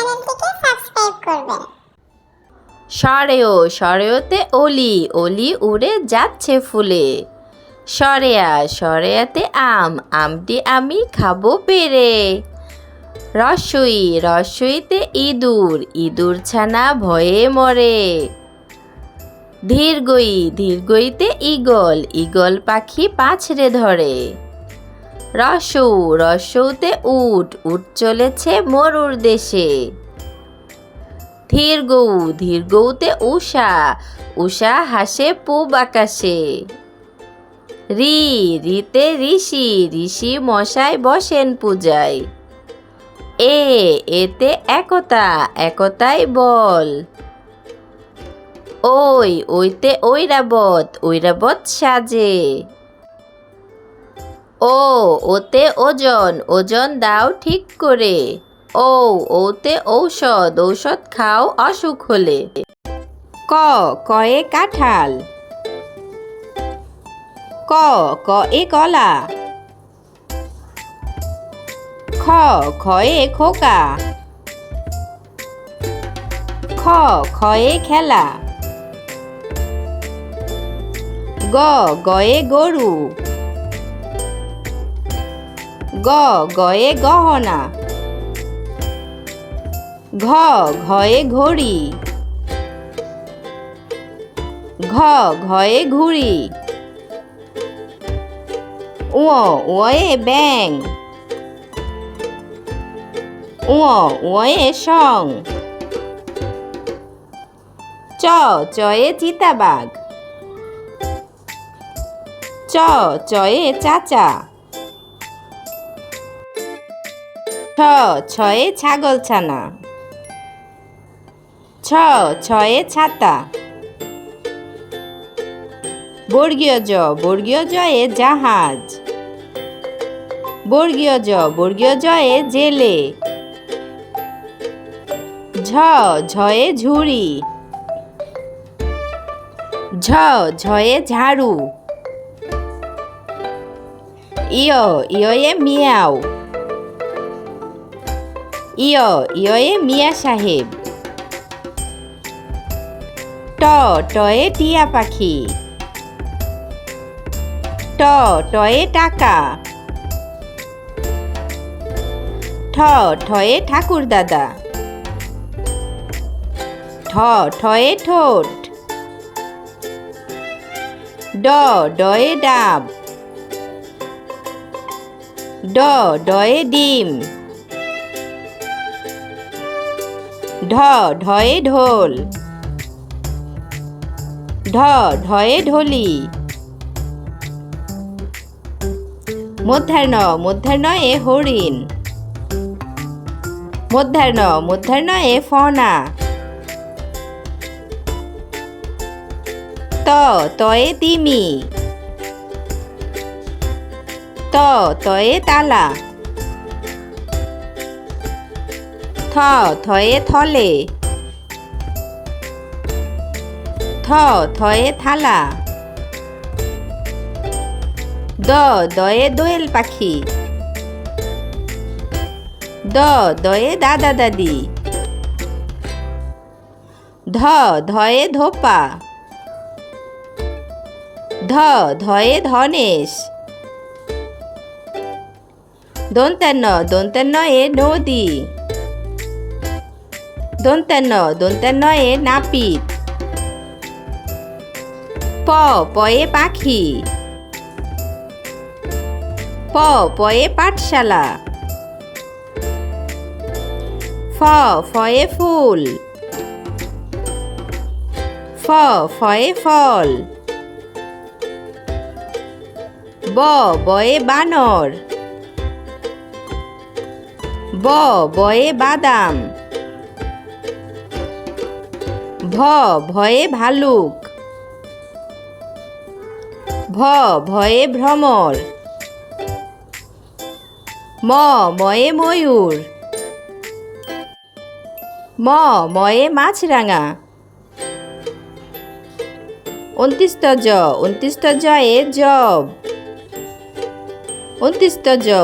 চ্যানেলটিকে সাবস্ক্রাইব করবেন। সরেও সরেওতে অলি অলি উড়ে যাচ্ছে ফুলে। সরেয়া সরেয়াতে আম আমটি আমি খাবো পেরে। রসই রসইতে ইঁদুর ইঁদুর ছানা ভয়ে মরে। ধীরগই ধীরগইতে ঈগল ঈগল পাখি পাছড়ে ধরে। রসৌ রসৌতে উট উট চলেছে মরুর দেশে। ধীরগৌ ধীরগৌতে উষা উষা হাসে পূব আকাশে। রি রিতে ঋষি ঋষি মশাই বসেন পূজায়। এতে একতা একতাই বল। ওইতে ঐরাবত ঐরাবত সাজে। ওতে ওজন ওজন দাও ঠিক করে। ওতে ঔষধ ঔষধ খাও অসুখ হলে। কয়ে কাঁঠাল। কয়ে কলা। খয়ে খোকা। খয়ে খেলা। গয়ে গরু। গয়ে গহনা। ঘয়ে ঘড়ি। ঘয়ে ঘুড়ি। ওয়ে ব্যাং। ওয়ে সং। চয়ে চিতাবাঘ। চয়ে চাচা। ছয়ে ছাগল ছানা। ছয়ে ছাতা। বর্গীয় জয়ে জাহাজ। বর্গীয় জয়ে জেলে। ঝয়ে ঝুড়ি। ঝয়ে ঝাড়ু। ইয়ে মিয়াও। ইয়ে মিয়া সাহেব। টয়ে টিয়া পাখি। টয়ে টাকা। ঠয়ে ঠাকুর দাদা। ঠয়ে ঠোঁট। ডয়ে ডাব। ডয়ে ডিম। ঢয়ে ঢোল। ঢয়ে ঢোলি। মধ্যাহ্নয়ে হরিণ। মধ্যাহ্নয়ে ফনা। তয়ে তিমি। তয়ে তালা। থয়ে থলে। থয়ে থালা। দয়ে দোয়েল পাখি। দয়ে দাদা দাদি। ধয়ে ধোপা। ধয়ে ধনেশ। দন্তান্নয়ে নদী। দন্তান্নয়ে নাপিত। পয়ে পাখি। পয়ে পাঠশালা। ফয়ে ফুল। ফয়ে ফল। বয়ে বানর। বয়ে বাদাম। ভয়ে ভালুক। ভয়ে ভ্রমর। ময়ে ময়ূর। ময়ে মাছরাঙা। অন্তিস্তজয়ে জব।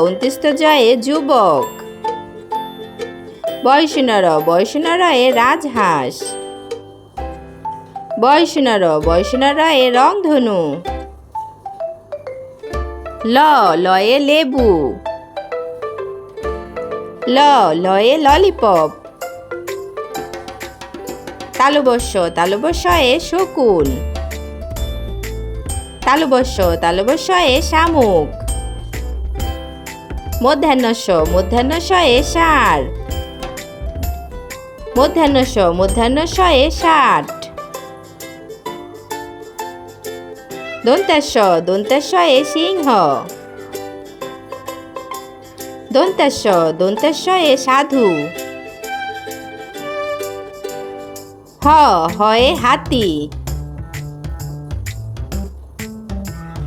অন্তিস্তজয়ে যুবক। বয়সুনর বয়সুনরয়ে রাজহাঁস বয়সুনর বয়সুনরয়ে রংধনু ল লয়ে লেবু ল লয়ে ললিপপ তালুবস্য তালুবস্যয়ে শকুন তালুবস্য তালুবস্যয়ে শামুক মধ্যাহ্নস্য মধ্যাহ্নস্যয়ে ষাঁড় মধ্যাহ্নস্য মধ্যাহ্নস্যয়ে ষাট দন্তাস্য দন্তাস্যয়ে সিংহ দন্তাস্য দন্তাস্যয়ে সাধু হ হয়ে হাতি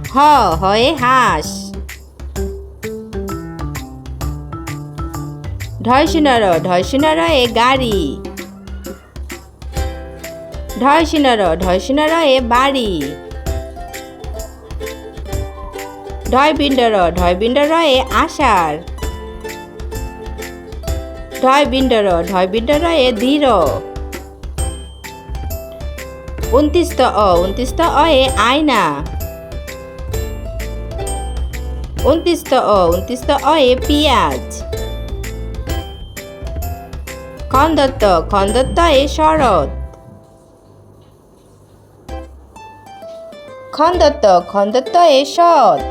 হ হয়ে হাঁস ঢয়সুনর ঢয়সুনরয়ে গাড়ি ঢয়সুনর ঢয়সুনরয়ে বাড়ি ঢয়বিণ্ডর ঢয়বিণ্ডরয়ে আষাঢ় ঢয়বিণ্ডর ঢয়বিণ্ডরয়ে ধীর উনতিস্ত অয়ে আয়না উনতিস্ত অয়ে পিঁয়াজ খন্দত্ত খন্দত্তয়ে শরৎ খন্দত্ত খন্দত্তয়ে শত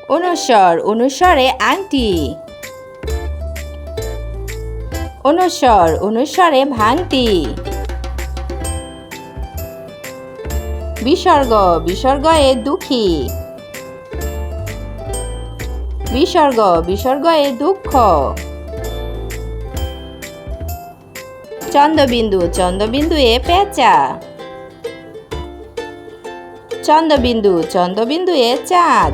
অনুস্বর অনুস্বরে আংটি অনুস্বর অনুস্বরে ভাঙতি বিসর্গ বিসর্গয়ে দুঃখী বিসর্গ বিসর্গয়ে দুঃখ চন্দ্রবিন্দু চন্দ্রবিন্দুয়ে পেঁচা চন্দ্রবিন্দু চন্দ্রবিন্দুয়ে চাঁদ